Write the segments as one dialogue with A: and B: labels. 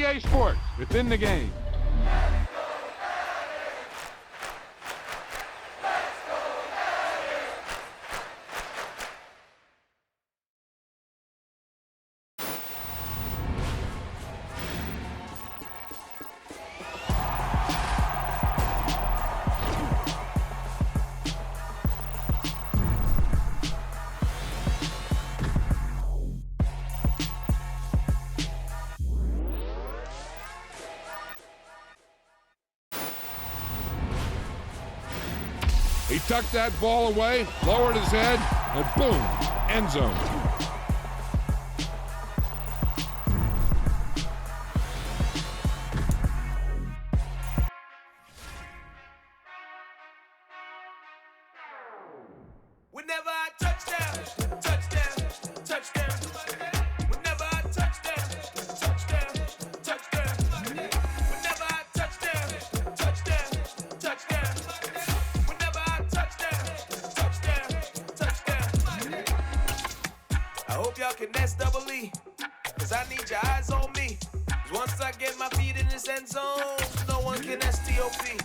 A: EA Sports, within the game. He tucked that ball away, lowered his head, and boom, end zone.
B: Whenever I touchdown, touchdown, touchdown. Whenever I touchdown, touchdown, touchdown. Whenever I touchdown, touchdown, touchdown. Whenever I touchdown, touchdown. I hope y'all can SEE, cause I need your eyes on me. Cause once I get my feet in this end zone, no one can STOP.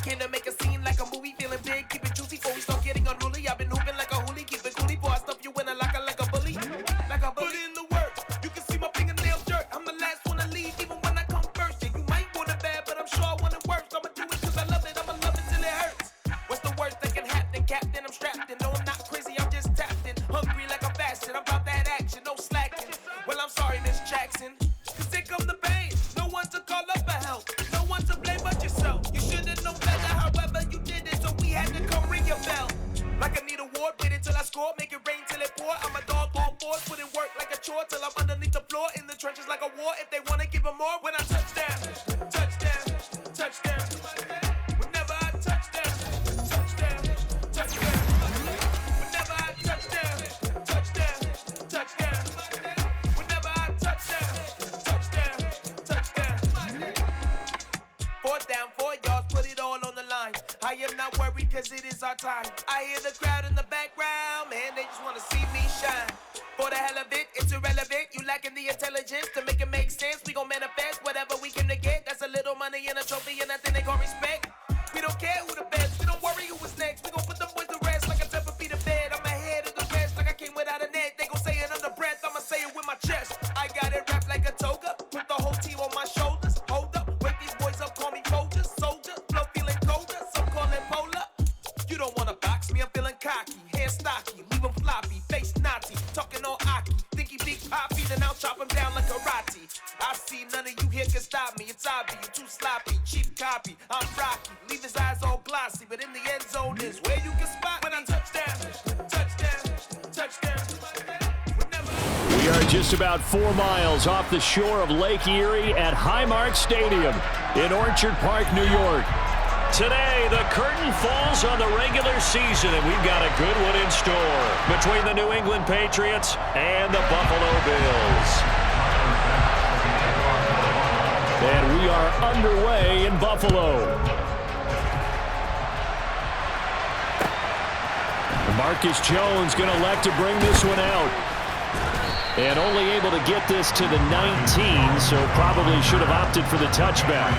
B: Came to make a scene like a movie, feeling big, keep it juicy before we start getting unruly. I've been hooping like a hoolie, keep it coolie, boy. I stuff you in a locker like a bully. Like a bully. Put in the work, you can see my fingernails dirt. I'm the last one to leave, even when I come first. Yeah, you might want it bad, but I'm sure I want it worse. I'ma do it cause I love it, I'ma love it till it hurts. What's the worst that can happen, Captain? I'm strapped in, no I'm not crazy, I'm just tapped in. Hungry like a bastard, I'm about that action, no slacking. Well, I'm sorry, Miss Jackson, cause here come the pain. No one to call up for help, no one to blame but yourself. You should've known better, however you did it, so we had to come ring your bell. Like I need a ward, wait until I score, make it rain till it pour. I'm a dog on board, put in work like a chore till I'm underneath the floor, in the trenches like a war. If they wanna give them more, when I touchdown, touchdown, touchdown. Whenever I touchdown, touchdown, touchdown. Whenever I touchdown, touchdown, touchdown. Whenever I touchdown, touchdown, touchdown. Fourth down, 4 yards, put it all on the line. I am not worried cause it is our time. I hear the crowd in the background, man, they just wanna see me shine. For the hell of it, it's irrelevant. You lacking the intelligence to make it make sense. We gon' manifest whatever we came to get. That's a little money and a trophy and nothing they gon' respect. We don't care who the best, we don't worry who was next. We gon' put them boys to rest like a pepper feet to bed. I'm ahead of the rest like I came without a net. They gon' say it under breath, I'ma say it with my chest. I got it wrapped like a toga, put the whole team on my shoulders. Hold up, wake these boys up, call me Folger, soldier. Flow feeling colder, some call it polar. You don't wanna box me, I'm feeling cocky. Hair stocky, leave him floppy, face naughty. Talking all aki, think he big poppy, then I'll chop him down like karate. I see none of you here can stop me. It's obvious, you too sloppy, cheap copy. I'm rocky, leave his eyes all glossy, but in the end zone is where you can spot when I touchdown, touchdown, touchdown.
C: We are just about 4 miles off the shore of Lake Erie at Highmark Stadium in Orchard Park, New York. Today, the curtain falls on the regular season, and we've got a good one in store between the New England Patriots and the Buffalo Bills. And we are underway in Buffalo. Marcus Jones going to elect to bring this one out. And only able to get this to the 19, so probably should have opted for the touchback.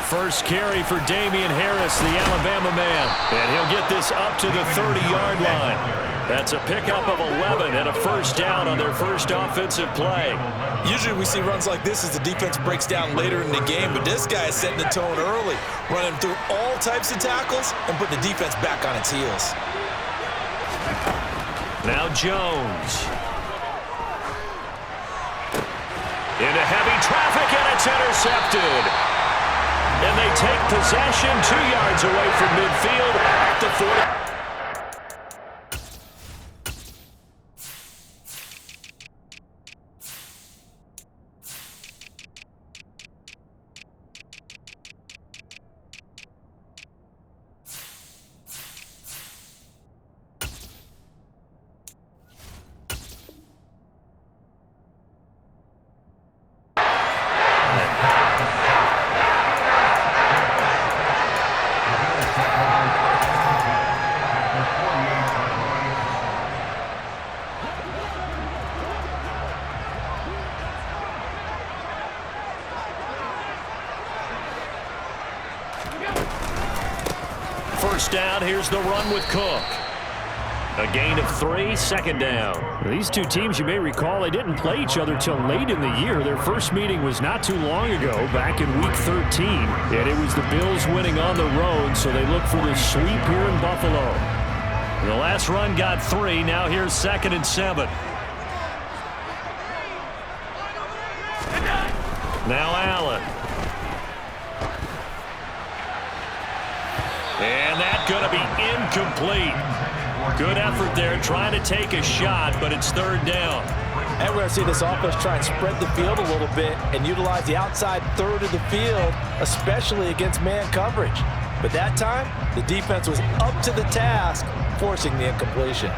C: First carry for Damian Harris, the Alabama man. And he'll get this up to the 30-yard line. That's a pickup of 11 and a first down on their first offensive play.
D: Usually we see runs like this as the defense breaks down later in the game, but this guy is setting the tone early, running through all types of tackles and putting the defense back on its heels.
C: Now Jones. Into heavy traffic, and it's intercepted. And they take possession 2 yards away from midfield at the 40. first down. Here's the run with Cook. A gain of 3, second down.
E: These two teams, you may recall, they didn't play each other till late in the year. Their first meeting was not too long ago, back in Week 13. And it was the Bills winning on the road, so they look for the sweep here in Buffalo.
C: The last run got 3. Now here's 2nd and 7. Now Allen. And that's going to be incomplete. Good effort there trying to take a shot, but it's 3rd down.
D: And we're going to see this offense try and spread the field a little bit and utilize the outside third of the field, especially against man coverage. But that time, the defense was up to the task, forcing the incompletion.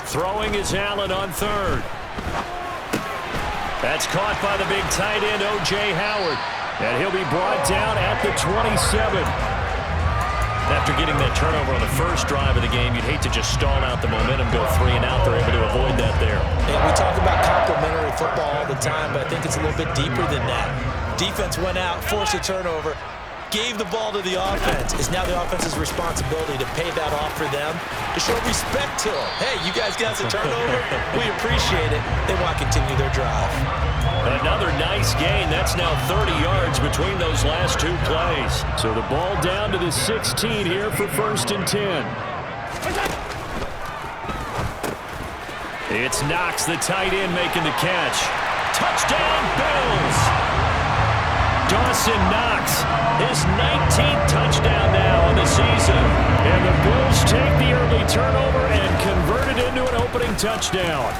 C: Throwing is Allen on 3rd. That's caught by the big tight end, O.J. Howard. And he'll be brought down at the 27. After getting that turnover on the first drive of the game, you'd hate to just stall out the momentum, go 3 and out. They're able to avoid that there.
D: And we talk about complementary football all the time, but I think it's a little bit deeper than that. Defense went out, forced a turnover, gave the ball to the offense. It's now the offense's responsibility to pay that off for them, to show respect to them. Hey, you guys got us a turnover. We appreciate it. They want to continue their drive.
C: Another nice gain. That's now 30 yards between those last 2 plays.
E: So the ball down to the 16 here for 1st and 10.
C: It's Knox, the tight end, making the catch. Touchdown, Bills! Dawson Knox, his 19th touchdown now on the season. And the Bills take the early turnover and convert it into an opening touchdown.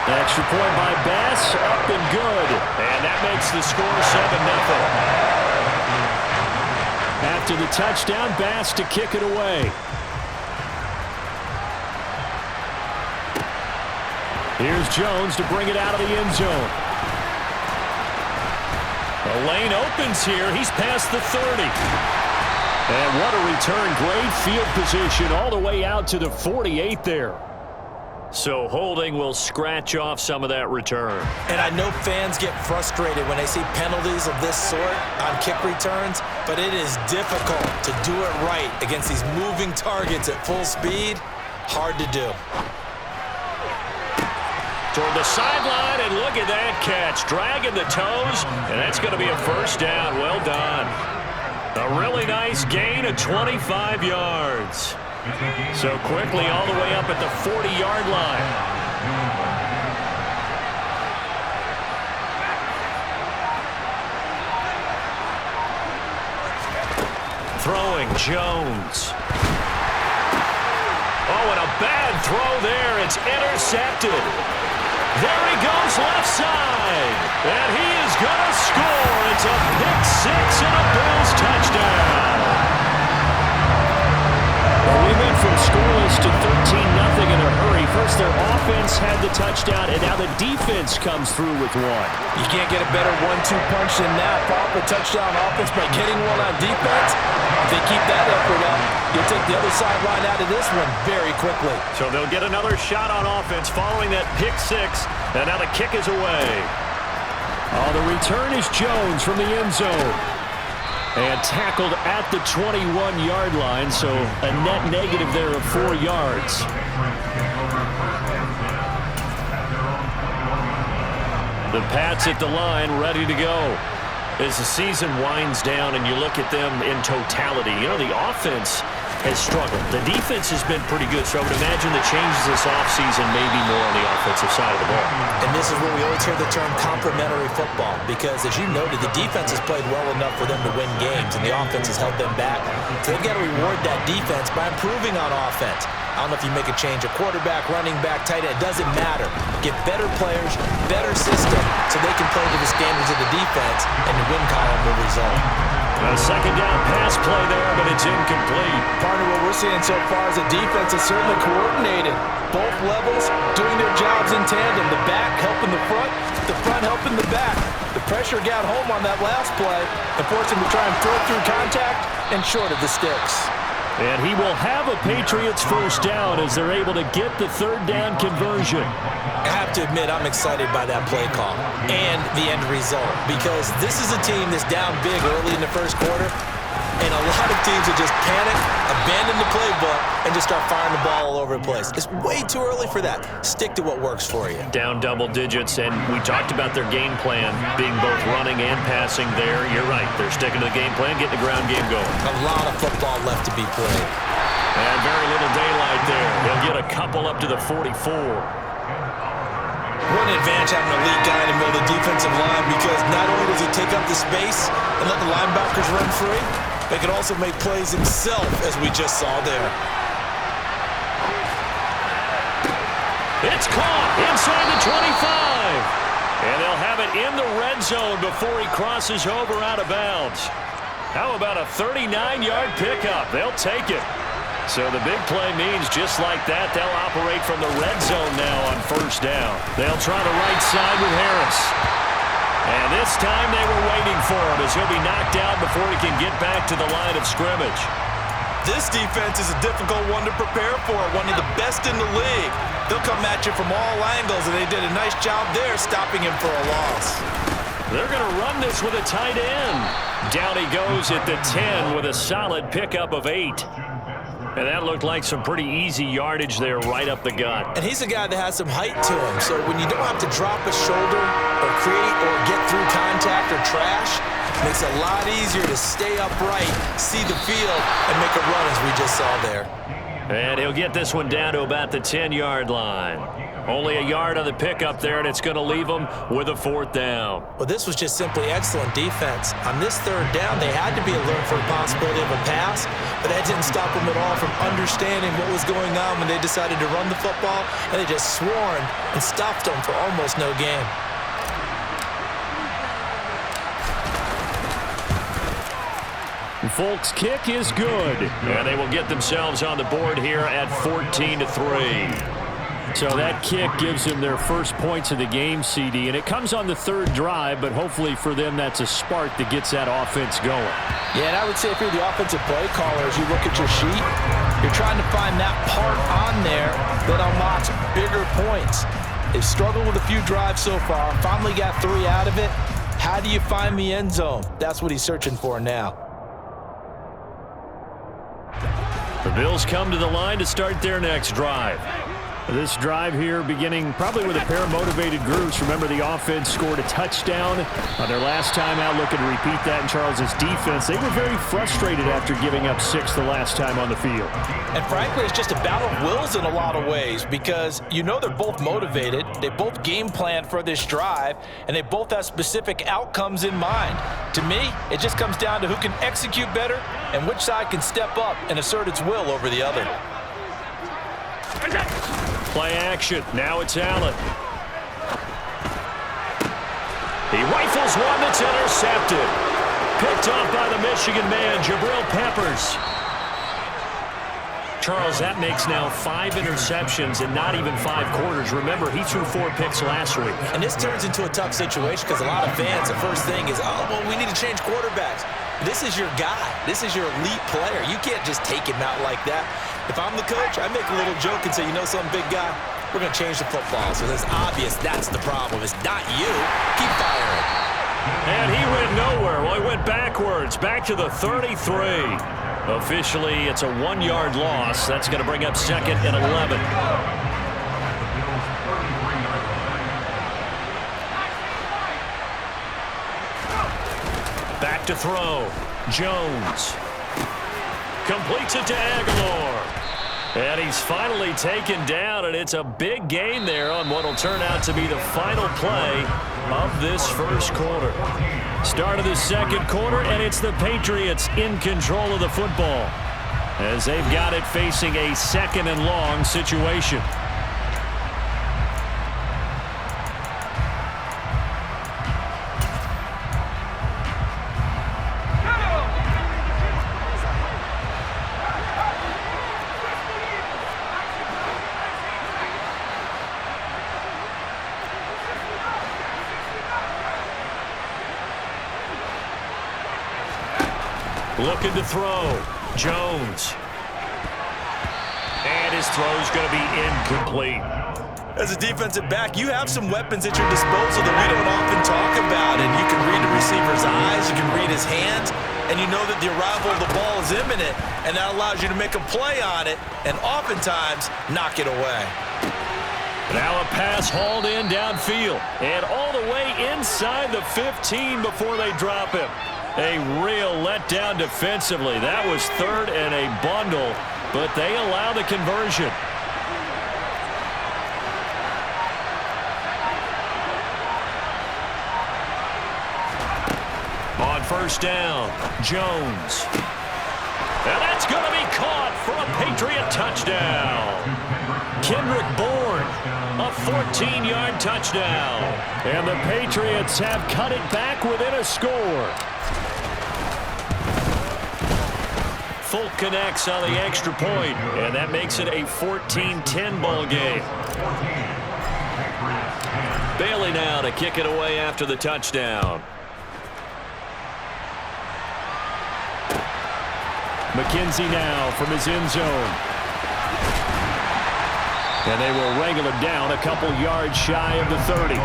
E: Extra point by Bass, up and good.
C: And that makes the score 7-0.
E: After the touchdown, Bass to kick it away. Here's Jones to bring it out of the end zone.
C: The lane opens here. He's past the 30.
E: And what a return. Great field position all the way out to the 48 there.
C: So holding will scratch off some of that return.
D: And I know fans get frustrated when they see penalties of this sort on kick returns, but it is difficult to do it right against these moving targets at full speed. Hard to do.
C: Toward the sideline, and look at that catch. Dragging the toes, and that's going to be a first down. Well done. A really nice gain of 25 yards. So quickly all the way up at the 40-yard line. Throwing, Jones. Oh, and a bad throw there. It's intercepted. There he goes left side. And he is going to score. It's a pick 6 and a Bills touchdown.
E: Well, we went from scoreless to 13-0 in a hurry. First, their offense had the touchdown, and now the defense comes through with one.
D: You can't get a better 1-2 punch than that. Pop a touchdown offense by getting one on defense. If they keep that effort up, you'll take the other sideline out of this one very quickly.
C: So they'll get another shot on offense following that pick 6, and now the kick is away.
E: Oh, the return is Jones from the end zone. And tackled at the 21-yard line, so a net negative there of 4 yards.
C: The Pats at the line, ready to go. As the season winds down and you look at them in totality, you know, the offense has struggled. The defense has been pretty good, so I would imagine the changes this offseason may be more on the offensive side of the ball.
D: And this is where we always hear the term complementary football, because as you noted, the defense has played well enough for them to win games, and the offense has held them back. So they've got to reward that defense by improving on offense. I don't know if you make a change, a quarterback, running back, tight end, it doesn't matter. Get better players, better system, so they can play to the standards of the defense, and the win column will result.
C: A second down pass play there, but it's incomplete.
D: Partner, what we're seeing so far is the defense is certainly coordinated. Both levels doing their jobs in tandem. The back helping the front helping the back. The pressure got home on that last play and forced him to try and throw through contact and short of the sticks.
E: And he will have a Patriots first down as they're able to get the third down conversion.
D: I have to admit, I'm excited by that play call and the end result, because this is a team that's down big early in the first quarter, and a lot of teams will just panic, abandon the playbook, and just start firing the ball all over the place. It's way too early for that. Stick to what works for you.
C: Down double digits, and we talked about their game plan being both running and passing there. You're right. They're sticking to the game plan, getting the ground game going.
D: A lot of football left to be played.
C: And very little daylight there. They'll get a couple up to the 44.
D: What an advantage having an elite guy in the middle of the defensive line, because not only does he take up the space and let the linebackers run free, but he can also make plays himself, as we just saw there.
C: It's caught inside the 25. And they'll have it in the red zone before he crosses over out of bounds. How about a 39-yard pickup? They'll take it. So the big play means just like that, they'll operate from the red zone now on first down. They'll try the right side with Harris. And this time they were waiting for him as he'll be knocked out before he can get back to the line of scrimmage.
D: This defense is a difficult one to prepare for, one of the best in the league. They'll come at you from all angles, and they did a nice job there stopping him for a loss.
C: They're going to run this with a tight end. Down he goes at the 10 with a solid pickup of 8. And that looked like some pretty easy yardage there right up the gut.
D: And he's a guy that has some height to him, so when you don't have to drop a shoulder or create or get through contact or trash, it makes it a lot easier to stay upright, see the field, and make a run as we just saw there.
C: And he'll get this one down to about the 10-yard line. Only a yard on the pickup there, and it's going to leave him with a fourth down.
D: Well, this was just simply excellent defense. On this third down, they had to be alert for the possibility of a pass, but that didn't stop them at all from understanding what was going on when they decided to run the football, and they just swarmed and stopped them for almost no gain.
E: Folk's kick is good.
C: And they will get themselves on the board here at 14-3.
E: So that kick gives them their first points of the game, CD, and it comes on the third drive, but hopefully for them that's a spark that gets that offense going.
D: Yeah, and I would say if you're the offensive play caller, as you look at your sheet, you're trying to find that part on there that unlocks bigger points. They've struggled with a few drives so far, finally got 3 out of it. How do you find the end zone? That's what he's searching for now.
C: The Bills come to the line to start their next drive.
E: This drive here beginning probably with a pair of motivated groups. Remember, the offense scored a touchdown on their last time out. Looking to repeat that in Charles's defense. They were very frustrated after giving up 6 the last time on the field.
D: And frankly, it's just a battle of wills in a lot of ways, because you know they're both motivated. They both game plan for this drive, and they both have specific outcomes in mind. To me, it just comes down to who can execute better and which side can step up and assert its will over the other.
C: Play action. Now it's Allen. He rifles one that's intercepted. Picked off by the Michigan man, Jabril Peppers. Charles, that makes now 5 interceptions in not even 5 quarters. Remember, he threw 4 picks last week.
D: And this turns into a tough situation because a lot of fans, the first thing is, oh, well, we need to change quarterbacks. This is your guy. This is your elite player. You can't just take him out like that. If I'm the coach, I make a little joke and say, you know something, big guy? We're going to change the football. So it's obvious that's the problem. It's not you. Keep firing.
C: And he went nowhere. Well, he went backwards, back to the 33. Officially, it's a 1-yard loss. That's going to bring up 2nd and 11. Back to throw. Jones. Completes it to Aguilar. And he's finally taken down, and it's a big gain there on what will turn out to be the final play of this first quarter. Start of the second quarter, and it's the Patriots in control of the football as they've got it facing a 2nd and long situation. Looking to throw. Jones. This throw's going to be incomplete.
D: As a defensive back, you have some weapons at your disposal that we don't often talk about. And you can read the receiver's eyes, you can read his hands, and you know that the arrival of the ball is imminent, and that allows you to make a play on it and oftentimes knock it away.
C: Now a pass hauled in downfield and all the way inside the 15 before they drop him. A real letdown defensively. That was third and a bundle, but they allow the conversion. On first down, Jones. And that's going to be caught for a Patriot touchdown. Kendrick Bourne, a 14-yard touchdown. And the Patriots have cut it back within a score. Folk connects on the extra point, and that makes it a 14-10 ball game. Bailey now to kick it away after the touchdown. McKenzie now from his end zone. And they will wrangle him down a couple yards shy of the 30.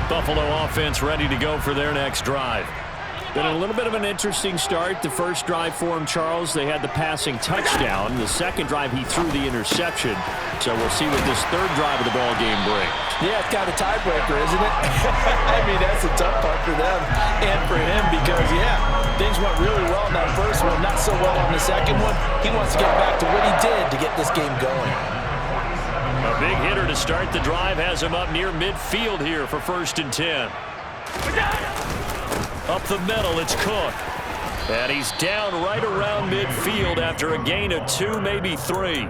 C: Buffalo offense ready to go for their next drive. Been a little bit of an interesting start. The first drive for him, Charles, they had the passing touchdown. The second drive, he threw the interception. So we'll see what this third drive of the ball game brings.
D: Yeah, it's kind of a tiebreaker, isn't it? I mean, that's a tough part for them and for him because, yeah, things went really well in that first one, not so well on the second one. He wants to get back to what he did to get this game going.
C: A big hitter to start the drive has him up near midfield here for 1st and 10. Up the middle, it's Cook. And he's down right around midfield after a gain of 2, maybe 3.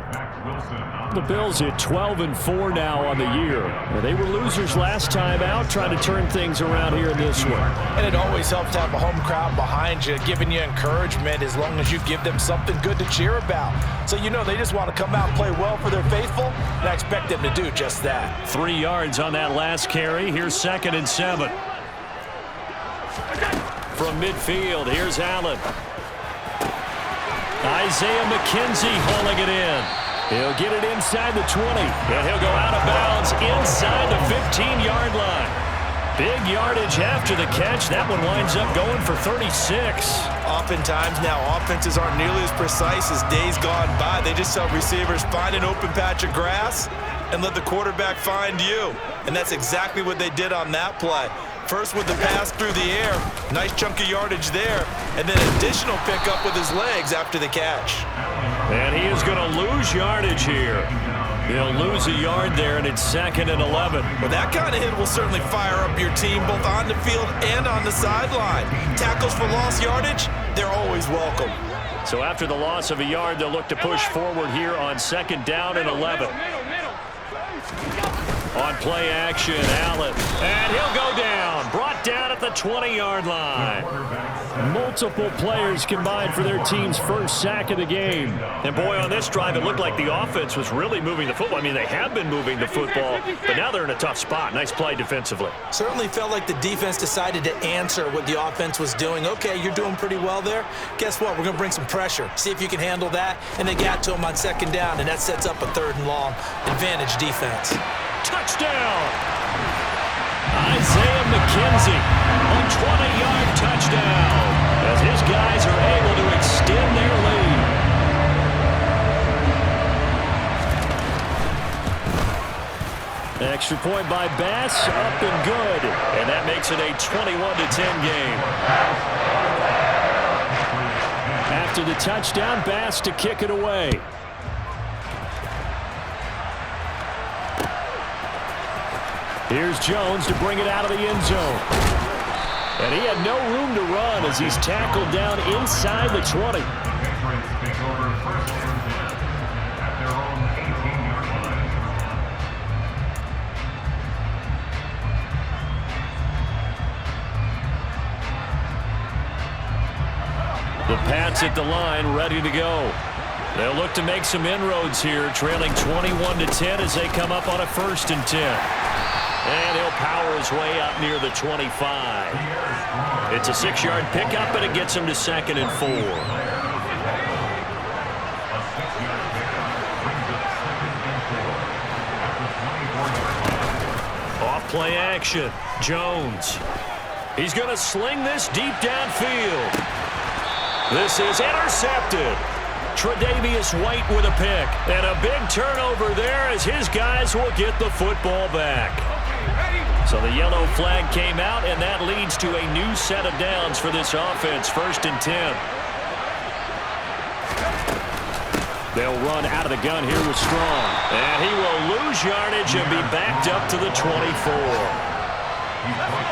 C: The Bills at 12-4 now on the year. They were losers last time out, trying to turn things around here in this one.
D: And it always helps to have a home crowd behind you, giving you encouragement as long as you give them something good to cheer about. So you know they just want to come out and play well for their faithful, and I expect them to do just that.
C: 3 yards on that last carry. Here's 2nd and 7. From midfield, here's Allen. Isaiah McKenzie hauling it in. He'll get it inside the 20, and he'll go out of bounds inside the 15-yard line. Big yardage after the catch. That one winds up going for 36.
D: Oftentimes now, offenses aren't nearly as precise as days gone by. They just tell receivers, find an open patch of grass and let the quarterback find you. And that's exactly what they did on that play. First with the pass through the air, nice chunk of yardage there, and then additional pickup with his legs after the catch.
C: And he is going to lose yardage here. He'll lose a yard there, and it's 2nd and 11.
D: Well, that kind of hit will certainly fire up your team both on the field and on the sideline. Tackles for lost yardage, they're always welcome.
C: So after the loss of a yard, they'll look to push forward here on 2nd down and 11. On play action, Allen. And he'll go down. Brought down at the 20-yard line.
E: Multiple players combined for their team's first sack of the game.
C: And boy, on this drive, it looked like the offense was really moving the football. I mean, they have been moving the football, but now they're in a tough spot. Nice play defensively.
D: Certainly felt like the defense decided to answer what the offense was doing. Okay, you're doing pretty well there. Guess what? We're going to bring some pressure. See if you can handle that. And they got to him on 2nd down, and that sets up a 3rd and long. Advantage defense.
C: Touchdown! Isaiah McKenzie, a 20-yard touchdown, as his guys are able to extend their lead.
E: Extra point by Bass, up and good.
C: And that makes it a 21-10 game.
E: After the touchdown, Bass to kick it away. Here's Jones to bring it out of the end zone. And he had no room to run as he's tackled down inside the 20. The Pats at the line, ready to go.
C: They'll look to make some inroads here, trailing 21-10 as they come up on a 1st and 10. And he'll power his way up near the 25. It's a 6-yard pickup, and it gets him to 2nd and 4. Off-play action. Jones. He's going to sling this deep downfield. This is intercepted. Tre'Davious White with a pick. And a big turnover there as his guys will get the football back. So the yellow flag came out, and that leads to a new set of downs for this offense. 1st and 10. They'll run out of the gun here with Strong. And he will lose yardage and be backed up to the 24.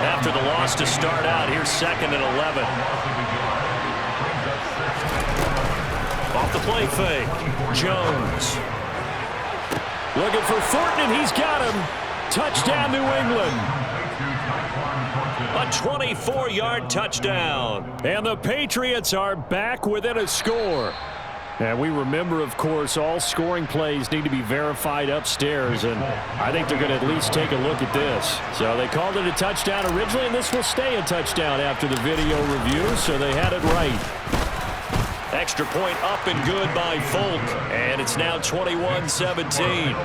C: After the loss to start out, here's 2nd and 11. Off the play fake. Jones. Looking for Thornton, and he's got him. Touchdown, New England. A 24-yard touchdown. And the Patriots are back within a score. And we remember, of course, all scoring plays need to be verified upstairs, and I think they're going to at least take a look at this. So they called it a touchdown originally, and this will stay a touchdown after the video review, so they had it right. Extra point up and good by Folk, and it's now 21-17.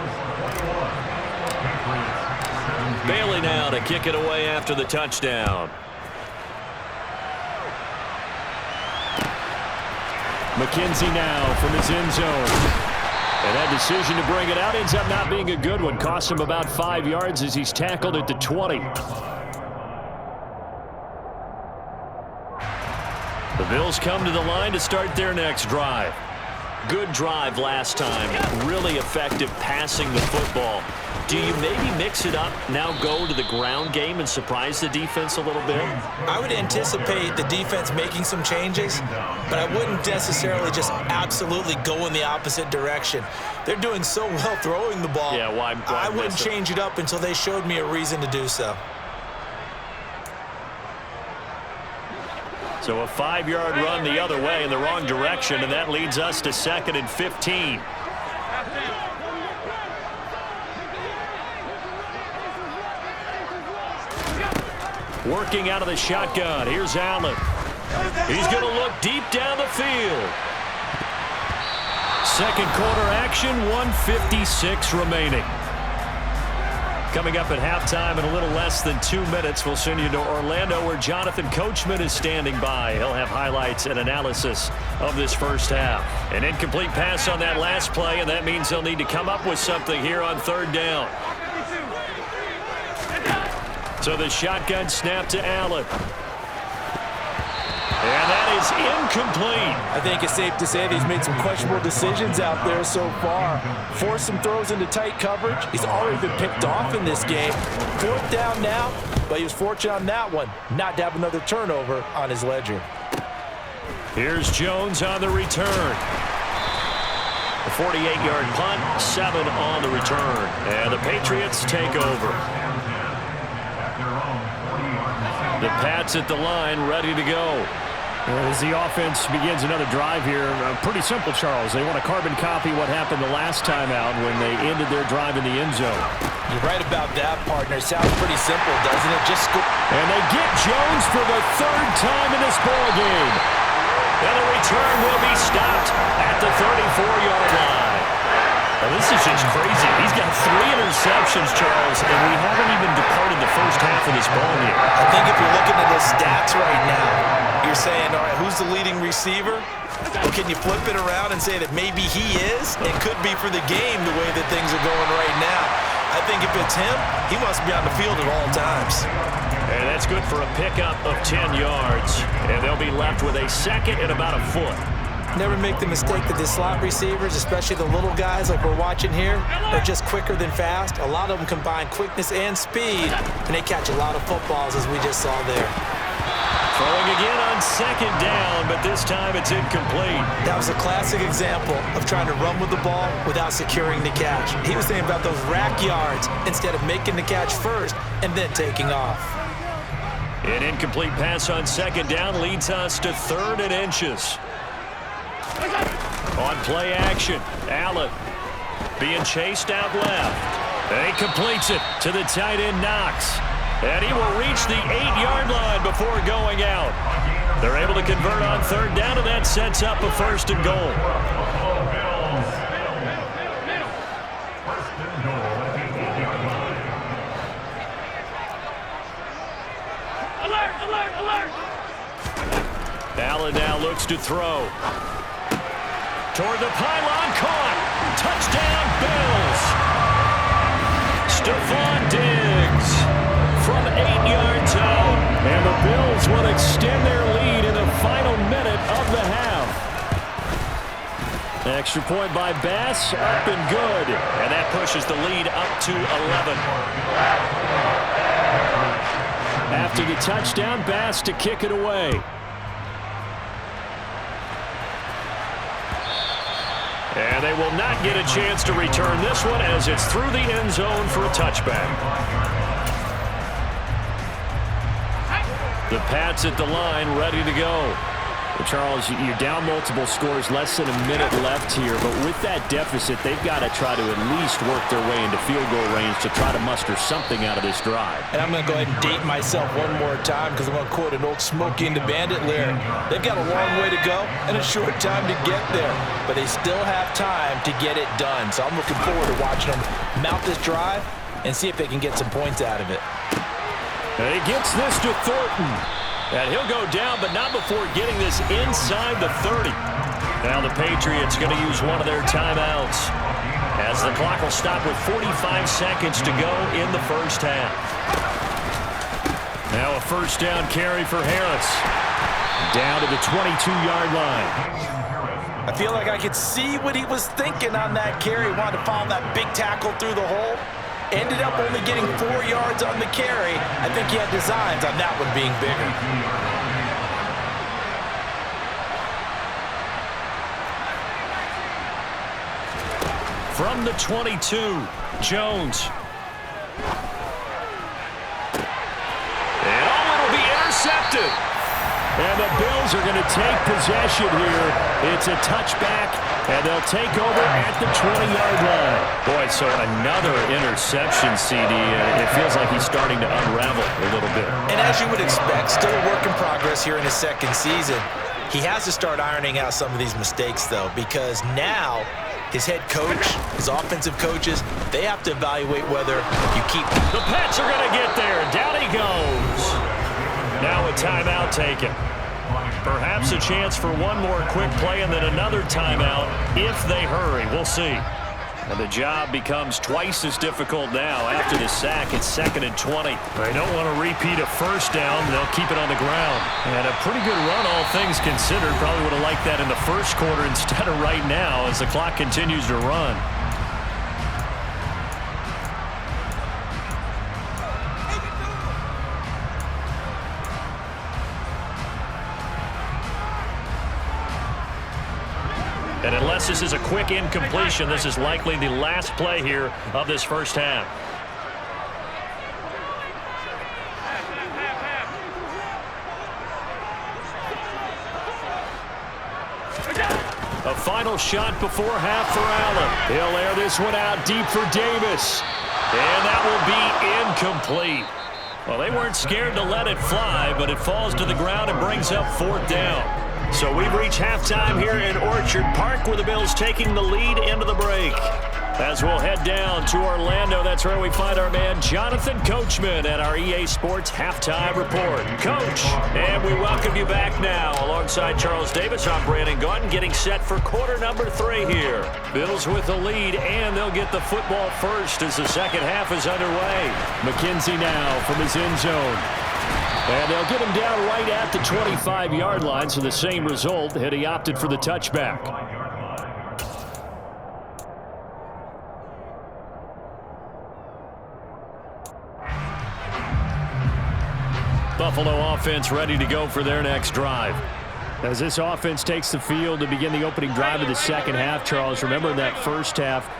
C: Bailey now to kick it away after the touchdown. McKenzie now from his end zone. And that decision to bring it out ends up not being a good one. Costs him about 5 yards as he's tackled at the 20. The Bills come to the line to start their next drive. Good drive last time. Really effective passing the football. Do you maybe mix it up, now go to the ground game and surprise the defense a little bit?
D: I would anticipate the defense making some changes, but I wouldn't necessarily just absolutely go in the opposite direction. They're doing so well throwing the ball.
C: Yeah, why
D: I wouldn't change it up until they showed me a reason to do so.
C: So a 5-yard run the other way in the wrong direction, and that leads us to 2nd and 15. Working out of the shotgun. Here's Allen. He's going to look deep down the field. Second quarter action, 1:56 remaining. Coming up at halftime in a little less than 2 minutes, we'll send you to Orlando where Jonathan Coachman is standing by. He'll have highlights and analysis of this first half. An incomplete pass on that last play, and that means they'll need to come up with something here on 3rd down. So the shotgun snap to Allen. And that is incomplete.
F: I think it's safe to say that he's made some questionable decisions out there so far. Forced some throws into tight coverage. He's already been picked off in this game. 4th down now, but he was fortunate on that one not to have another turnover on his ledger.
C: Here's Jones on the return. A 48-yard punt, 7 on the return. And the Patriots take over. The Pats at the line, ready to go.
E: As the offense begins another drive here, pretty simple, Charles. They want to carbon copy what happened the last time out when they ended their drive in the end zone.
F: You're right about that, partner. Sounds pretty simple, doesn't it?
E: And they get Jones for the 3rd time in this ballgame.
C: And the return will be stopped at the 34-yard line. Now, this is just crazy. He's got 3 interceptions, Charles, and we haven't even departed the first half of this ball game.
D: I think if you're looking at his stats right now, you're saying, all right, who's the leading receiver? Well, can you flip it around and say that maybe he is? It could be for the game the way that things are going right now. I think if it's him, he must be on the field at all times.
C: And that's good for a pickup of 10 yards. And they'll be left with a 2nd and about a foot.
D: Never make the mistake that the slot receivers, especially the little guys like we're watching here, are just quicker than fast. A lot of them combine quickness and speed, and they catch a lot of footballs, as we just saw there.
C: Throwing again on 2nd down, but this time it's incomplete.
D: That was a classic example of trying to run with the ball without securing the catch. He was thinking about those rack yards instead of making the catch first and then taking off.
C: An incomplete pass on 2nd down leads us to 3rd and inches. On play action, Allen being chased out left. And he completes it to the tight end Knox. And he will reach the 8-yard line before going out. They're able to convert on third down, and that sets up a 1st and goal.
B: Alert, alert, alert!
C: Allen now looks to throw. Toward the pylon, caught. Touchdown, Bills. Stephon Diggs from 8 yards out.
E: And the Bills will extend their lead in the final minute of the half.
C: Extra point by Bass, up and good. And that pushes the lead up to 11.
E: After the touchdown, Bass to kick it away.
C: And they will not get a chance to return this one as it's through the end zone for a touchback. The Pats at the line, ready to go.
E: Well, Charles, you're down multiple scores, less than a minute left here. But with that deficit, they've got to try to at least work their way into field goal range to try to muster something out of this drive.
F: And I'm going to go ahead and date myself one more time because I'm going to quote an old Smokey and the Bandit lyric. They've got a long way to go and a short time to get there. But they still have time to get it done. So I'm looking forward to watching them mount this drive and see if they can get some points out of it.
C: And he gets this to Thornton. And he'll go down, but not before getting this inside the 30. Now the Patriots going to use one of their timeouts as the clock will stop with 45 seconds to go in the first half. Now a first down carry for Harris. Down to the 22-yard line.
F: I feel like I could see what he was thinking on that carry. He wanted to follow that big tackle through the hole. Ended up only getting 4 yards on the carry. I think he had designs on that one being bigger.
C: From the 22, Jones. And it'll be intercepted.
E: And the Bills are going to take possession here. It's a touchback, and they'll take over at the 20-yard line.
C: Boy, so another interception, CD. It feels like he's starting to unravel a little bit.
F: And as you would expect, still a work in progress here in his second season. He has to start ironing out some of these mistakes, though, because now his head coach, his offensive coaches, they have to evaluate whether you keep.
C: The Pats are going to get there. Down he goes. Now a timeout taken. Perhaps a chance for one more quick play and then another timeout if they hurry. We'll see. And the job becomes twice as difficult now. After the sack, it's 2nd and 20. They don't want to repeat a first down. They'll keep it on the ground. And a pretty good run, all things considered. Probably would have liked that in the first quarter instead of right now as the clock continues to run. And unless this is a quick incompletion, this is likely the last play here of this first half. A final shot before half for Allen. He'll air this one out deep for Davis. And that will be incomplete. Well, they weren't scared to let it fly, but it falls to the ground and brings up 4th down. So we've reached halftime here in Orchard Park with the Bills taking the lead into the break. As we'll head down to Orlando, that's where we find our man Jonathan Coachman at our EA Sports Halftime Report. Coach, and we welcome you back now. Alongside Charles Davis, I'm Brandon Gunn, getting set for quarter number 3 here. Bills with the lead, and they'll get the football first as the second half is underway.
E: McKenzie now from his end zone. And they'll get him down right at the 25-yard line, so the same result had he opted for the touchback. Buffalo offense ready to go for their next drive. As this offense takes the field to begin the opening drive of the second half, Charles, remember in that first half,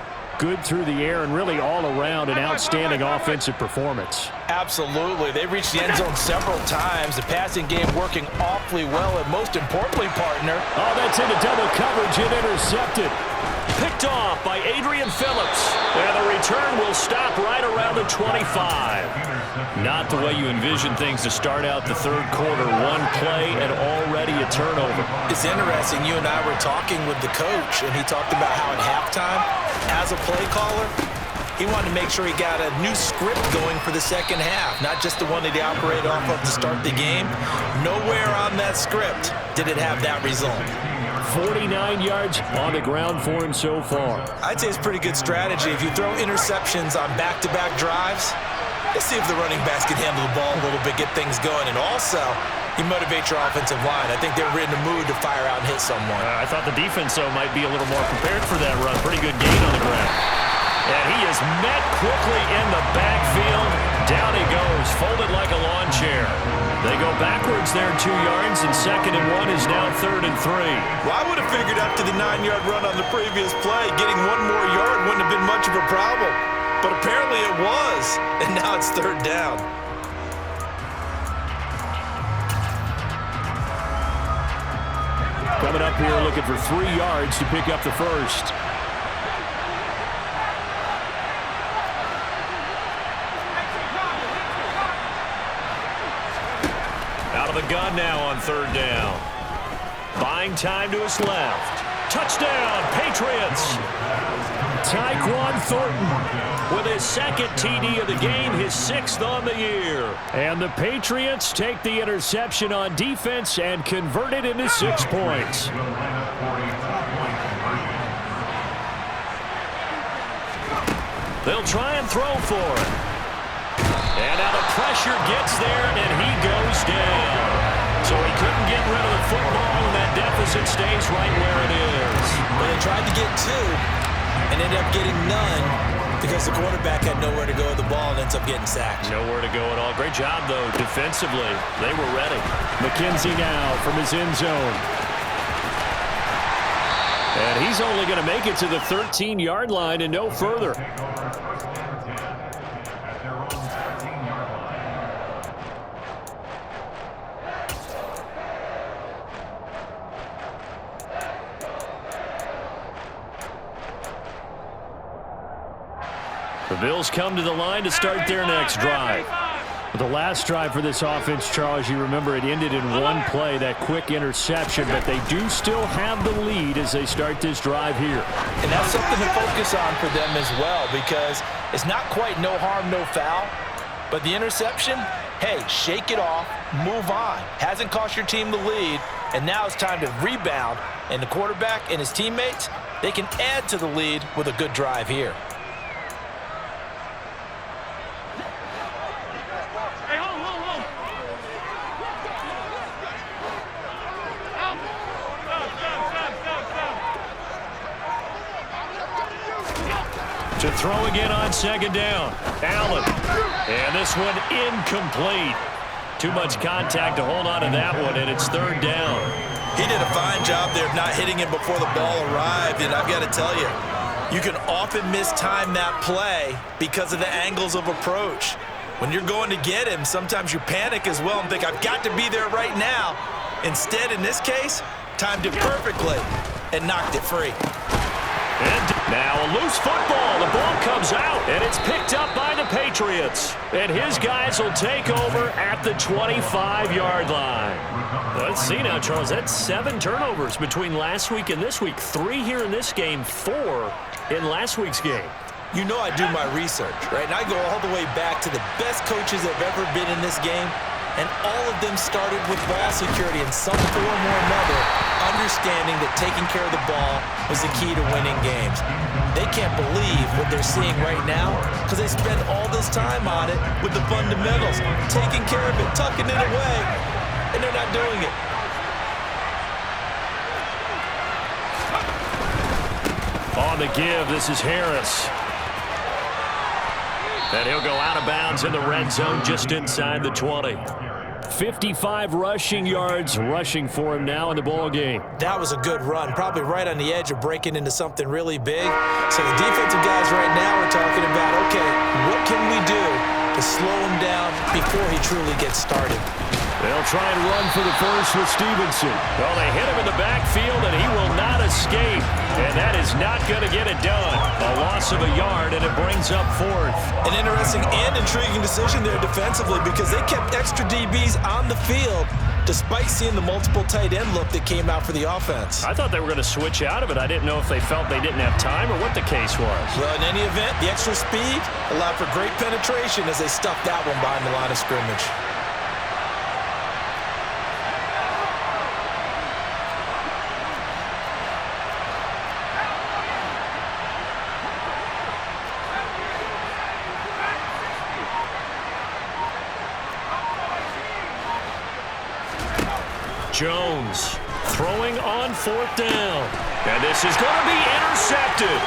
E: good through the air and really all around an outstanding offensive performance.
F: Absolutely. They reached the end zone several times. The passing game working awfully well, and most importantly, partner.
E: Oh, that's into double coverage and intercepted.
C: Picked off by Adrian Phillips. And the return will stop right around the 25.
E: Not the way you envision things to start out the third quarter. One play and already a turnover.
F: It's interesting. You and I were talking with the coach, and he talked about how at halftime, as a play caller, he wanted to make sure he got a new script going for the second half, not just the one that he operated off of to start the game. Nowhere on that script did it have that result.
E: 49 yards on the ground for him so far.
F: I'd say it's pretty good strategy. If you throw interceptions on back-to-back drives, let's see if the running backs can handle the ball a little bit, get things going, and also you motivate your offensive line. I think they're in the mood to fire out and hit someone.
C: I thought the defense, though, might be a little more prepared for that run. Pretty good gain on the ground. And he is met quickly in the backfield. Down he goes, folded like a lawn chair. They go backwards there 2 yards, and 2nd and 1 is now 3rd and 3.
F: Well, I would have figured after the 9-yard run on the previous play, getting one more yard wouldn't have been much of a problem. But apparently it was, and now it's 3rd down.
E: Coming up here looking for 3 yards to pick up the first.
C: Out of the gun now on 3rd down. Buying time to his left. Touchdown, Patriots!
E: Tyquan Thornton
C: With his 2nd TD of the game, his 6th on the year.
E: And the Patriots take the interception on defense and convert it into 6 points.
C: They'll try and throw for it. And now the pressure gets there, and he goes down. So he couldn't get rid of the football, and that deficit stays right where it is.
F: Well, they tried to get 2 and ended up getting none because the quarterback had nowhere to go with the ball and ends up getting sacked.
C: Nowhere to go at all. Great job, though, defensively. They were ready.
E: McKenzie now from his end zone. And he's only going to make it to the 13-yard line and no further. The Bills come to the line to start their next drive. The last drive for this offense, Charles, you remember it ended in one play, that quick interception, but they do still have the lead as they start this drive here.
F: And that's something to focus on for them as well, because it's not quite no harm, no foul, but the interception, hey, shake it off, move on. Hasn't cost your team the lead, and now it's time to rebound, and the quarterback and his teammates, they can add to the lead with a good drive here.
C: To throw again on 2nd down. Allen. And this one incomplete. Too much contact to hold on to that one, and it's 3rd down.
F: He did a fine job there of not hitting him before the ball arrived, and I've got to tell you, you can often mistime that play because of the angles of approach. When you're going to get him, sometimes you panic as well and think, I've got to be there right now. Instead, in this case, timed it perfectly and knocked it free.
C: And now a loose football. The ball comes out, and it's picked up by the Patriots. And his guys will take over at the 25-yard line. Let's see now, Charles. That's 7 turnovers between last week and this week. 3 here in this game, 4 in last week's game.
F: You know I do my research, right? And I go all the way back to the best coaches that have ever been in this game. And all of them started with ball security in some form or another, understanding that taking care of the ball was the key to winning games. They can't believe what they're seeing right now because they spend all this time on it with the fundamentals, taking care of it, tucking it away, and they're not doing it.
C: On the give, this is Harris. And he'll go out of bounds in the red zone just inside the 20.
E: 55 rushing yards rushing for him now in the ball game.
D: That was a good run, probably right on the edge of breaking into something really big. So the defensive guys right now are talking about, okay, what can we do to slow him down before he truly gets started?
E: They'll try and run for the first with Stevenson.
C: Well, they hit him in the backfield, and he will not escape. And that is not going to get it done. A loss of a yard, and it brings up fourth.
D: An interesting and intriguing decision there defensively because they kept extra DBs on the field despite seeing the multiple tight end look that came out for the offense.
C: I thought they were going to switch out of it. I didn't know if they felt they didn't have time or what the case was.
D: Well, in any event, the extra speed allowed for great penetration as they stuffed that one behind the line of scrimmage.
C: Jones throwing on fourth down. And this is going to be intercepted.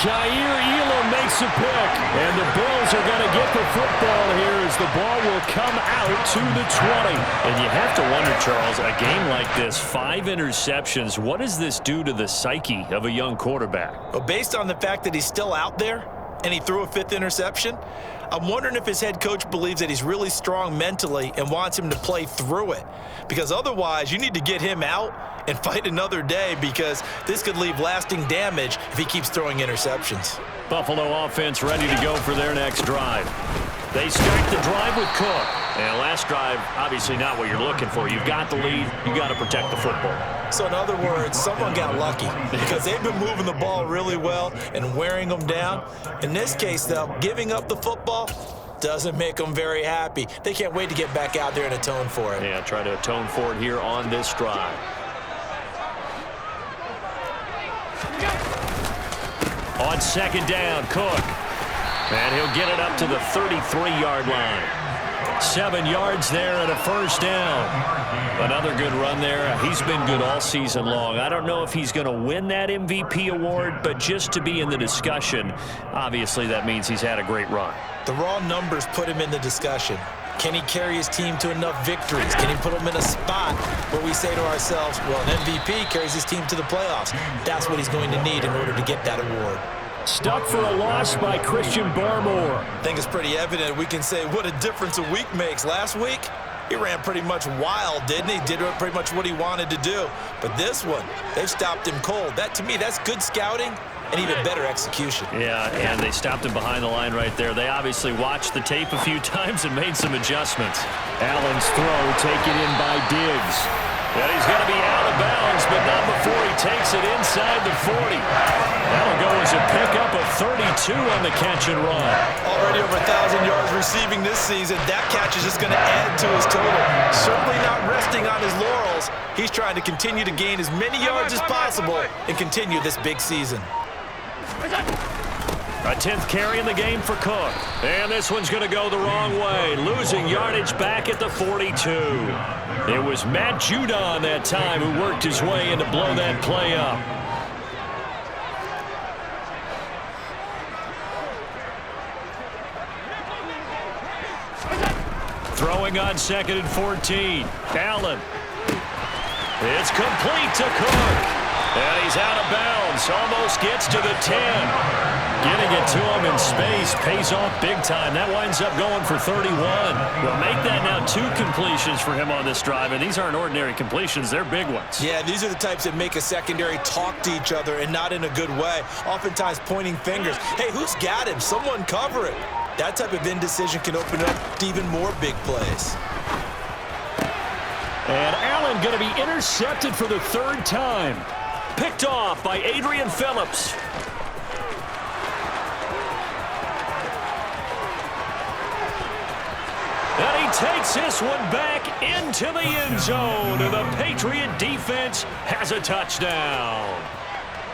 E: Jair Elam makes a pick, and the Bills are going to get the football here as the ball will come out to the 20.
C: And you have to wonder, Charles, a game like this, 5 interceptions, what does this do to the psyche of a young quarterback?
D: Well, based on the fact that he's still out there and he threw a 5th interception, I'm wondering if his head coach believes that he's really strong mentally and wants him to play through it. Because otherwise, you need to get him out and fight another day because this could leave lasting damage if he keeps throwing interceptions.
C: Buffalo offense ready to go for their next drive. They start the drive with Cook. And last drive, obviously not what you're looking for. You've got the lead. You got to protect the football.
D: So in other words, someone got lucky because they've been moving the ball really well and wearing them down. In this case, though, giving up the football doesn't make them very happy. They can't wait to get back out there and atone for it.
C: Yeah, try to atone for it here on this drive. On second down, Cook. And he'll get it up to the 33-yard line. 7 yards there and a first down. Another good run there. He's been good all season long. I don't know if he's going to win that MVP award, but just to be in the discussion, obviously that means he's had a great run.
D: The raw numbers put him in the discussion. Can he carry his team to enough victories? Can he put them in a spot where we say to ourselves, well, an MVP carries his team to the playoffs. That's what he's going to need in order to get that award.
E: Stuck for a loss by Christian Barmore.
D: I think it's pretty evident. We can say what a difference a week makes. Last week, he ran pretty much wild, didn't he? Did pretty much what he wanted to do. But this one, they've stopped him cold. That, to me, that's good scouting and even better execution.
C: Yeah, and they stopped him behind the line right there. They obviously watched the tape a few times and made some adjustments.
E: Allen's throw taken in by Diggs.
C: And he's going to be out of bounds, but not before he takes it inside the 40. That'll go as a pickup of 32 on the catch and run.
D: Already over 1,000 yards receiving this season. That catch is just going to add to his total. Certainly not resting on his laurels. He's trying to continue to gain as many yards as possible and continue this big season.
C: A 10th carry in the game for Cook. And this one's going to go the wrong way. Losing yardage back at the 42. It was Matt Judon that time who worked his way in to blow that play up. Throwing on 2nd and 14. Allen. It's complete to Cook. And he's out of bounds. Almost gets to the 10. Getting it to him in space pays off big time. That winds up going for 31. We'll make that now 2 completions for him on this drive, and these aren't ordinary completions. They're big ones.
D: Yeah, these are the types that make a secondary talk to each other and not in a good way. Oftentimes pointing fingers. Hey, who's got him? Someone cover it. That type of indecision can open up to even more big plays.
E: And Allen going to be intercepted for the 3rd time.
C: Picked off by Adrian Phillips. And he takes this one back into the end zone. And the Patriot defense has a touchdown.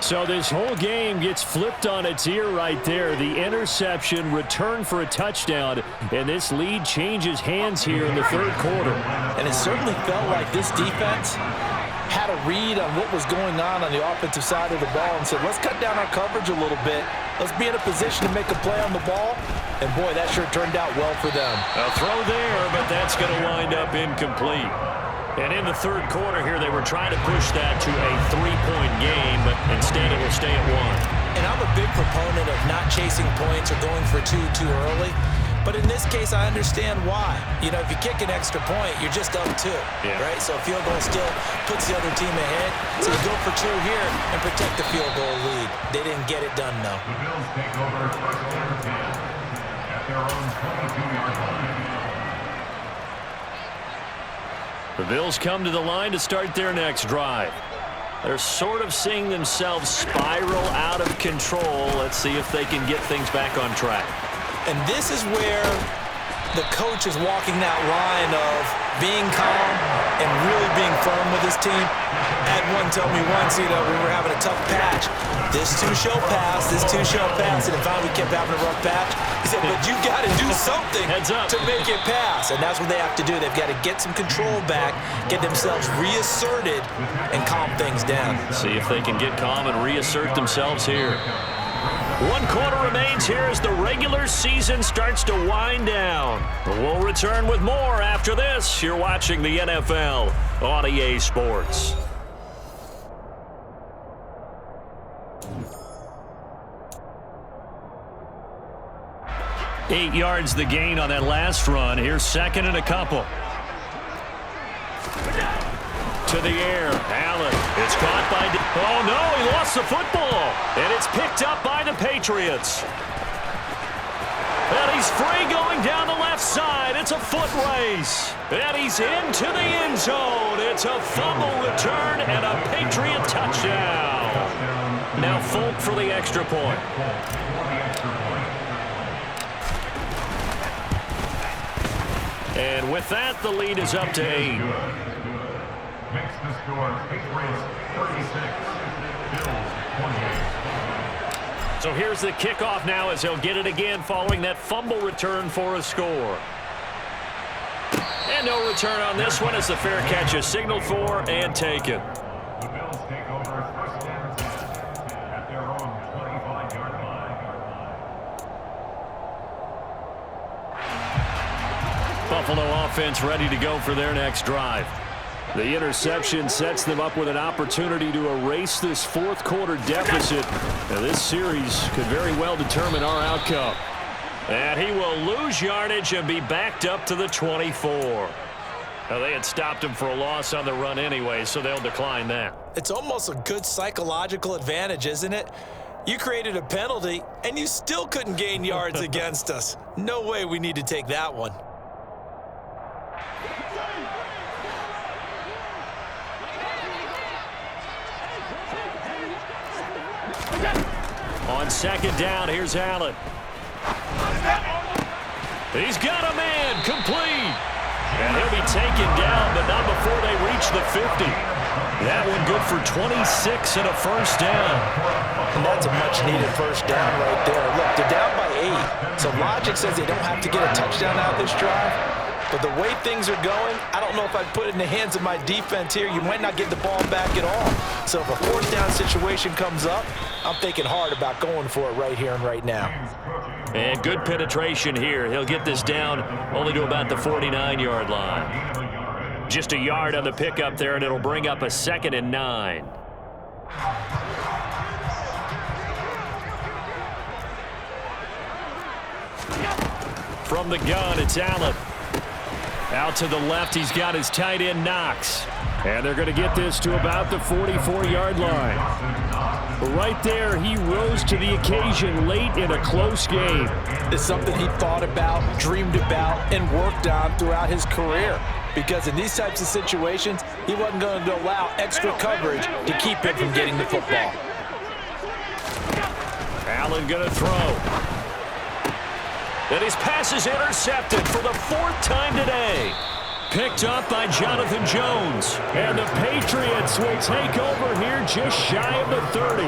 E: So this whole game gets flipped on its ear right there. The interception, return for a touchdown, and this lead changes hands here in the 3rd quarter.
F: And it certainly felt like this defense had a read on what was going on the offensive side of the ball and said, let's cut down our coverage a little bit. Let's be in a position to make a play on the ball. And, boy, that sure turned out well for them.
C: A throw there, but that's going to wind up incomplete. And in the third quarter here, they were trying to push that to a 3-point game, but instead it will stay at 1.
D: And I'm a big proponent of not chasing points or going for two too early. But in this case, I understand why. You know, if you kick an extra point, you're just up 2, right? So a field goal still puts the other team ahead. So you go for 2 here and protect the field goal lead. They didn't get it done, though.
G: The Bills take over first and 10 at their own 22-yard line.
C: The Bills come to the line to start their next drive. They're sort of seeing themselves spiral out of control. Let's see if they can get things back on track.
D: And this is where the coach is walking that line of being calm and really being firm with his team. Ed one told me once, we were having a tough patch. This two shall pass, this two shall pass. And finally we kept having a rough patch. He said, but you got to do something to make it pass. And that's what they have to do. They've got to get some control back, get themselves reasserted, and calm things down.
C: See if they can get calm and reassert themselves here. 1 quarter remains here as the regular season starts to wind down. We'll return with more after this. You're watching the NFL on EA Sports. Eight yards the gain on that last run. Here's second and a couple. To the air, Allen. It's caught by... Oh, no, he lost the football. And it's picked up by the Patriots. And he's free going down the left side. It's a foot race. And he's into the end zone. It's a fumble return and a Patriot touchdown. Now Folk for the extra point. And with that, the lead is up to 8.
G: Makes the score Patriots 36, Bills 28.
C: So here's the kickoff now as he'll get it again following that fumble return for a score. And no return on this one as the fair catch is signaled for and taken.
G: The Bills take over first and 10 at their own 25-yard line.
C: Buffalo offense ready to go for their next drive. The interception sets them up with an opportunity to erase this fourth quarter deficit. Now, this series could very well determine our outcome. And he will lose yardage and be backed up to the 24. Now, they had stopped him for a loss on the run anyway, so they'll decline that.
D: It's almost a good psychological advantage, isn't it? You created a penalty, and you still couldn't gain yards against us. No way we need to take that one.
C: On second down, here's Allen. He's got a man, complete. And he'll be taken down, but not before they reach the 50. That one good for 26 and a first down.
F: And that's a much-needed first down right there. Look, they're down by 8, so logic says they don't have to get a touchdown out of this drive. But the way things are going, I don't know if I'd put it in the hands of my defense here. You might not get the ball back at all. So if a fourth down situation comes up, I'm thinking hard about going for it right here and right now.
C: And good penetration here. He'll get this down only to about the 49-yard line. Just a yard on the pickup there, and it'll bring up a 2nd and 9. From the gun, it's Allen. Out to the left, he's got his tight end, Knox. And they're going to get this to about the 44-yard line. Right there, he rose to the occasion late in a close game.
F: It's something he thought about, dreamed about, and worked on throughout his career. Because in these types of situations, he wasn't going to allow extra coverage to keep him from getting the football.
C: Allen going to throw. And his pass is intercepted for the 4th time today. Picked up by Jonathan Jones. And the Patriots will take over here just shy of the 30.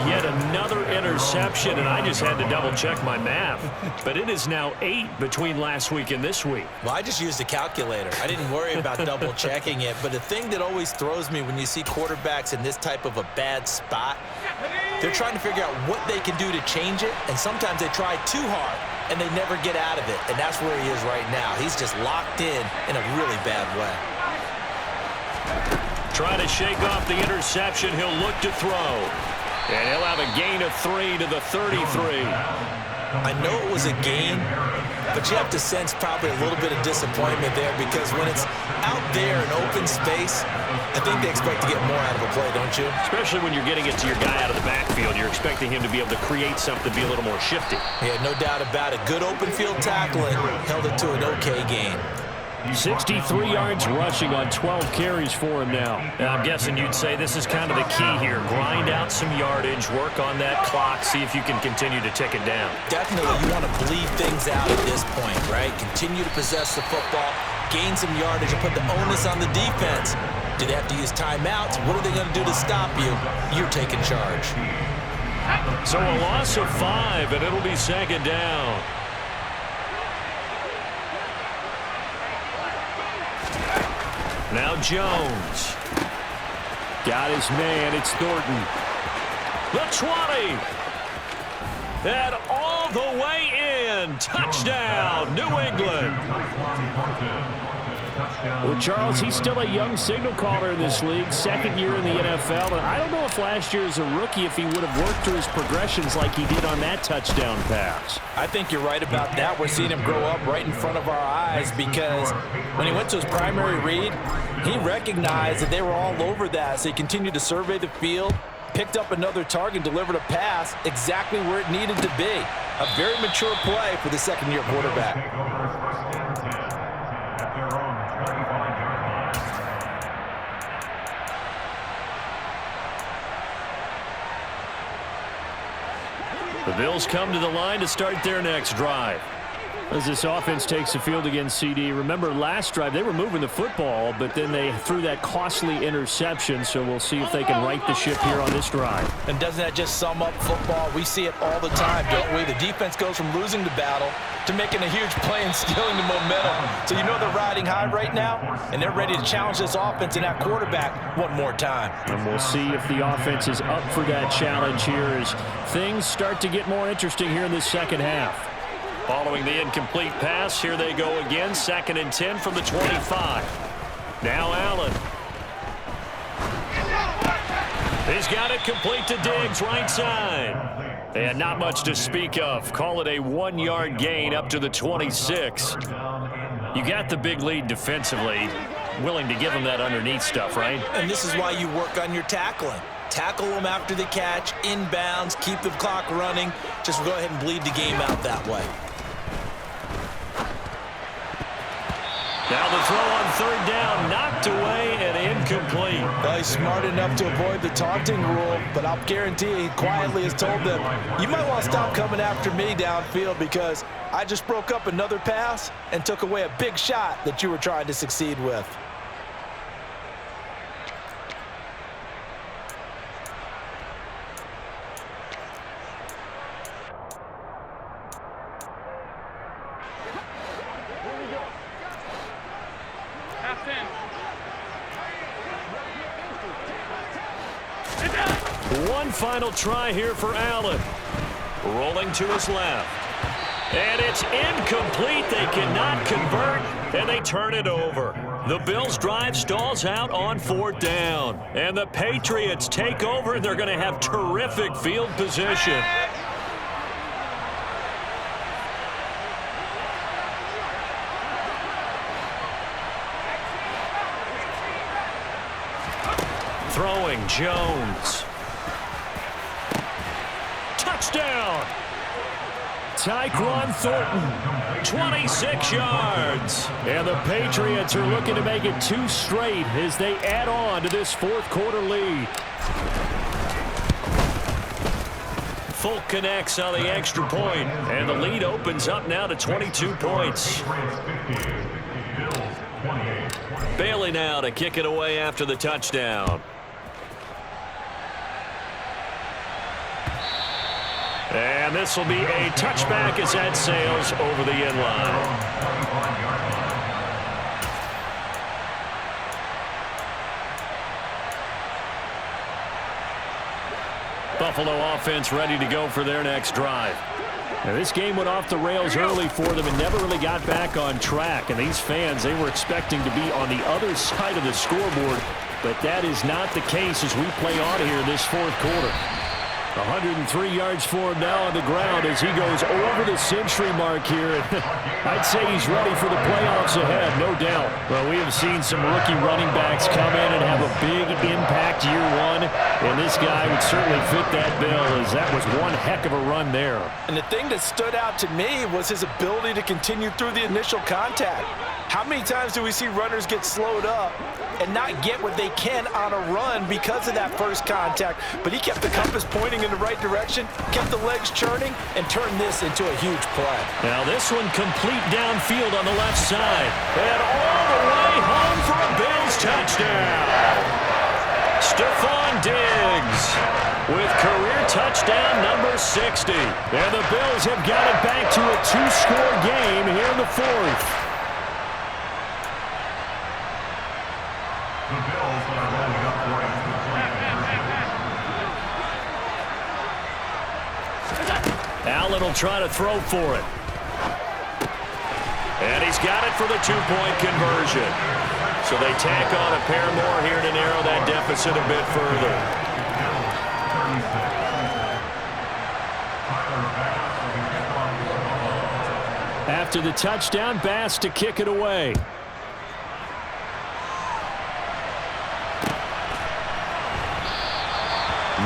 C: Yet another interception, and I just had to double-check my math. But it is now 8 between last week and this week.
D: Well, I just used a calculator. I didn't worry about double-checking it. But the thing that always throws me when you see quarterbacks in this type of a bad spot, they're trying to figure out what they can do to change it, and sometimes they try too hard. and they never get out of it. And that's where he is right now. He's just locked in a really bad way.
C: Trying to shake off the interception. He'll look to throw. And he'll have a gain of 3 to the 33.
D: I know it was a gain, but you have to sense probably a little bit of disappointment there because when it's out there in open space, I think they expect to get more out of a play, don't you?
C: Especially when you're getting it to your guy out of the backfield. You're expecting him to be able to create something, be a little more shifty.
D: Yeah, no doubt about it. Good open field tackling held it to an okay gain.
E: 63 yards rushing on 12 carries for him now.
C: And I'm guessing you'd say this is kind of the key here. Grind out some yardage, work on that clock, see if you can continue to tick it down.
D: Definitely you want to bleed things out at this point, right? Continue to possess the football, gain some yardage, and put the onus on the defense. Do they have to use timeouts? What are they going to do to stop you? You're taking charge.
C: So a loss of 5, and it'll be second down. Now Jones.
E: Got his man. It's Thornton.
C: The 20. And all the way in. Touchdown, New England.
E: Well, Charles, he's still a young signal caller in this league, second year in the NFL. And I don't know if last year as a rookie, if he would have worked through his progressions like he did on that touchdown pass.
F: I think you're right about that. We're seeing him grow up right in front of our eyes because when he went to his primary read, he recognized that they were all over that. So he continued to survey the field, picked up another target, delivered a pass exactly where it needed to be. A very mature play for the second-year quarterback.
C: The Bills come to the line to start their next drive.
E: As this offense takes the field against CD, remember last drive they were moving the football, but then they threw that costly interception, so we'll see if they can right the ship here on this drive.
F: And doesn't that just sum up football? We see it all the time, don't we? The defense goes from losing the battle to making a huge play and stealing the momentum. So you know they're riding high right now, and they're ready to challenge this offense and that quarterback one more time.
E: And we'll see if the offense is up for that challenge here as things start to get more interesting here in this second half.
C: Following the incomplete pass, here they go again. 2nd and 10 from the 25. Now Allen. He's got it complete to Diggs, right side. And not much to speak of. Call it a 1-yard gain up to the 26. You got the big lead defensively. Willing to give them that underneath stuff, right?
D: And this is why you work on your tackling. Tackle them after the catch, inbounds, keep the clock running. Just go ahead and bleed the game out that way.
C: Now the throw on 3rd down, knocked away and incomplete.
F: Well, he's smart enough to avoid the taunting rule, but I'll guarantee he quietly has told them, you might want to stop coming after me downfield because I just broke up another pass and took away a big shot that you were trying to succeed with.
C: One final try here for Allen. Rolling to his left. And it's incomplete. They cannot convert, and they turn it over. The Bills' drive stalls out on 4th down. And the Patriots take over. They're going to have terrific field position. Throwing Jones. Touchdown.
E: Tyquan Thornton,
C: 26 yards.
E: And the Patriots are looking to make it 2 straight as they add on to this 4th quarter lead.
C: Folk connects on the extra point, and the lead opens up now to 22 points. Bailey now to kick it away after the touchdown. And this will be a touchback as that sails over the end line. Buffalo offense ready to go for their next drive.
E: Now, this game went off the rails early for them and never really got back on track. And these fans, they were expecting to be on the other side of the scoreboard, but that is not the case as we play on here this fourth quarter. 103 yards for him now on the ground as he goes over the century mark here. I'd say he's ready for the playoffs ahead, no doubt. Well, we have seen some rookie running backs come in and have a big impact year one, and this guy would certainly fit that bill as that was one heck of a run there.
F: And the thing that stood out to me was his ability to continue through the initial contact. How many times do we see runners get slowed up and not get what they can on a run because of that first contact? But he kept the compass pointing in the right direction, kept the legs churning, and turned this into a huge play.
C: Now this one complete downfield on the left side. And all the way home for a Bills touchdown. Stephon Diggs with career touchdown number 60. And the Bills have got it back to a two-score game here in the fourth.
G: The Bills are rolling up for it.
C: Allen will try to throw for it. And he's got it for the two-point conversion. So they tack on a pair more here to narrow that deficit a bit further.
E: After the touchdown, Bass to kick it away.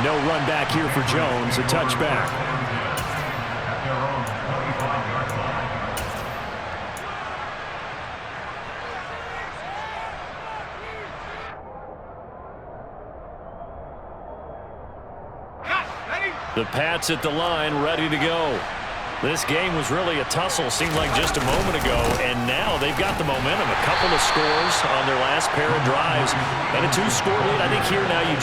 E: No run back here for Jones, a touchback.
C: The Pats at the line, ready to go. This game was really a tussle, seemed like just a moment ago, and now they've got the momentum. A couple of scores on their last pair of drives, and a two-score lead. I think here now you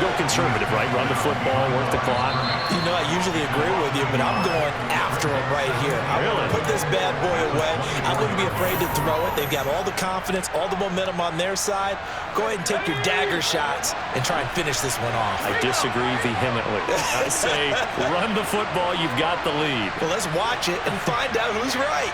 C: go conservative, right? Run the football, work the clock.
D: You know, I usually agree with you, but I'm going after him right here. I want to put this bad boy away. I wouldn't be afraid to throw it. They've got all the confidence, all the momentum on their side. Go ahead and take your dagger shots and try and finish this one off.
C: I disagree vehemently. I say run the football, you've got the lead.
D: Well, let's watch it and find out who's right.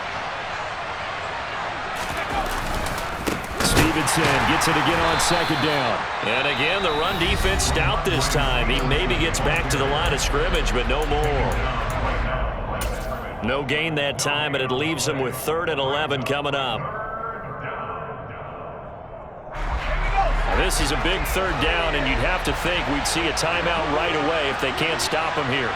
E: Stevenson gets it again on second down.
C: And again, the run defense stout this time. He maybe gets back to the line of scrimmage, but no more. No gain that time, and it leaves him with 3rd and 11 coming up. Now, this is a big 3rd down, and you'd have to think we'd see a timeout right away if they can't stop him here.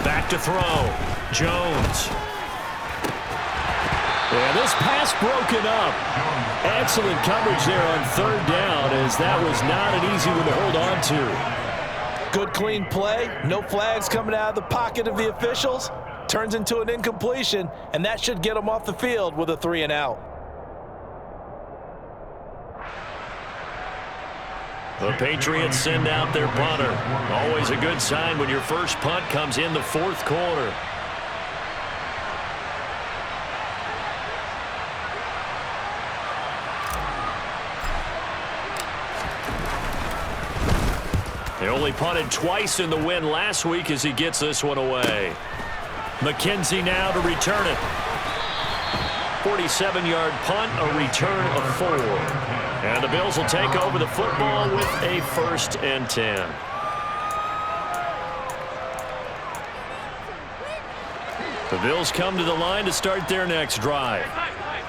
C: Back to throw. Jones.
E: And this pass broken up. Excellent coverage there on 3rd down, as that was not an easy one to hold on to.
F: Good clean play. No flags coming out of the pocket of the officials. Turns into an incompletion, and that should get them off the field with a 3-and-out.
C: The Patriots send out their punter. Always a good sign when your first punt comes in the 4th quarter. They only punted twice in the win last week as he gets this one away. McKenzie now to return it. 47-yard punt, a return of 4. And the Bills will take over the football with a 1st and 10. The Bills come to the line to start their next drive.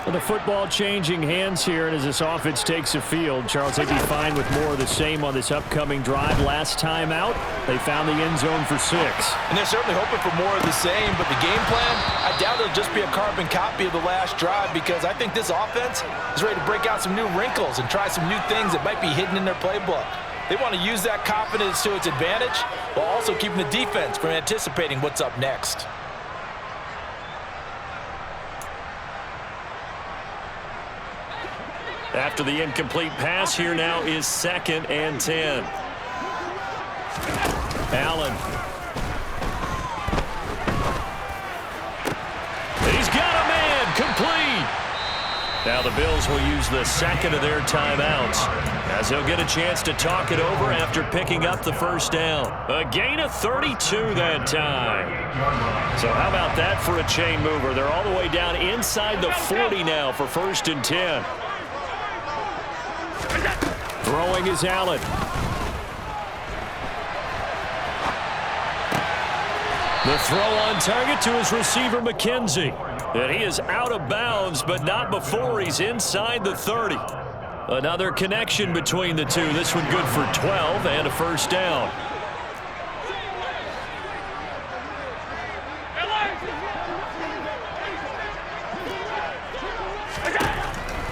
E: Well, the football changing hands here, and as this offense takes the field, Charles, they'd be fine with more of the same on this upcoming drive. Last time out, they found the end zone for 6.
F: And they're certainly hoping for more of the same, but the game plan, I doubt it'll just be a carbon copy of the last drive, because I think this offense is ready to break out some new wrinkles and try some new things that might be hidden in their playbook. They want to use that confidence to its advantage, while also keeping the defense from anticipating what's up next.
C: After the incomplete pass, here now is 2nd and 10. Allen. He's got a man, complete. Now the Bills will use the second of their timeouts as they'll get a chance to talk it over after picking up the first down. A gain of 32 that time. So how about that for a chain mover? They're all the way down inside the 40 now for 1st and 10. Throwing is Allen. The throw on target to his receiver, McKenzie. And he is out of bounds, but not before he's inside the 30. Another connection between the two. This one good for 12 and a first down.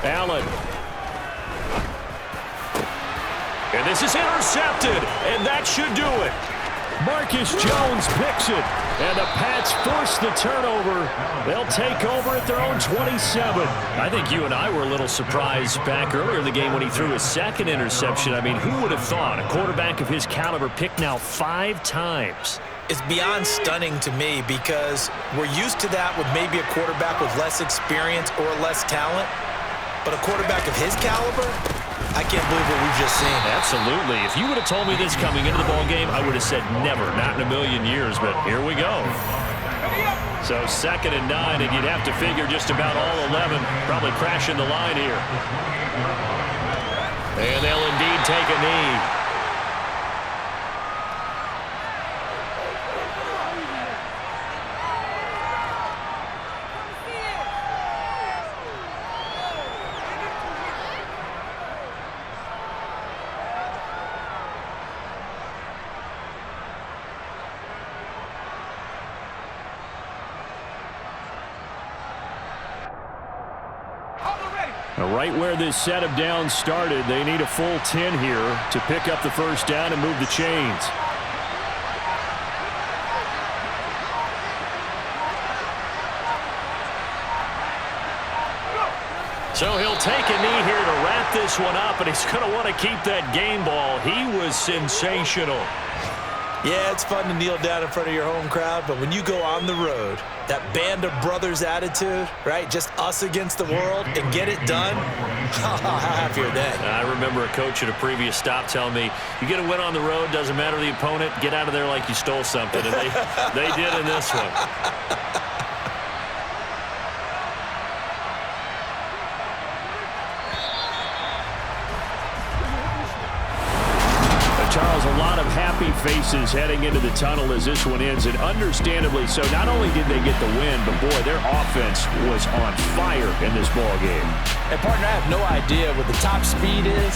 C: Allen. And this is intercepted, and that should do it. Marcus Jones picks it, and the Pats force the turnover. They'll take over at their own 27. I think you and I were a little surprised back earlier in the game when he threw his second interception. I mean, who would have thought a quarterback of his caliber picked now 5 times?
D: It's beyond stunning to me because we're used to that with maybe a quarterback with less experience or less talent. But a quarterback of his caliber, I can't believe what we've just seen.
C: Absolutely. If you would have told me this coming into the ball game, I would have said never, not in a million years, but here we go. So 2nd and 9, and you'd have to figure just about all 11 probably crashing the line here. And they'll indeed take a knee. Right where this set of downs started, they need a full 10 here to pick up the first down and move the chains. So he'll take a knee here to wrap this one up, and he's going to want to keep that game ball. He was sensational.
D: Yeah, it's fun to kneel down in front of your home crowd, but when you go on the road, that band of brothers attitude, right, just us against the world, and get it done, how happy are they?
C: I remember a coach at a previous stop telling me, you get a win on the road, doesn't matter the opponent, get out of there like you stole something, and they did in this one. Charles, a lot of happy faces heading into the tunnel as this one ends, and understandably so. Not only did they get the win, but boy, their offense was on fire in this ball game.
F: And partner, I have no idea what the top speed is